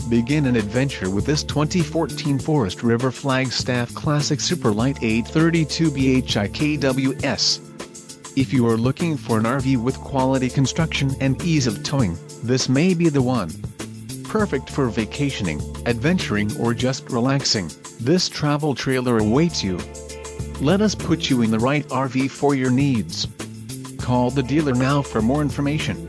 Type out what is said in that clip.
Begin an adventure with this 2014 Forest River Flagstaff Classic Super Lite 832BHIKWS. If you are looking for an RV with quality construction and ease of towing, this may be the one. Perfect for vacationing, adventuring or just relaxing, this travel trailer awaits you. Let us put you in the right RV for your needs. Call the dealer now for more information.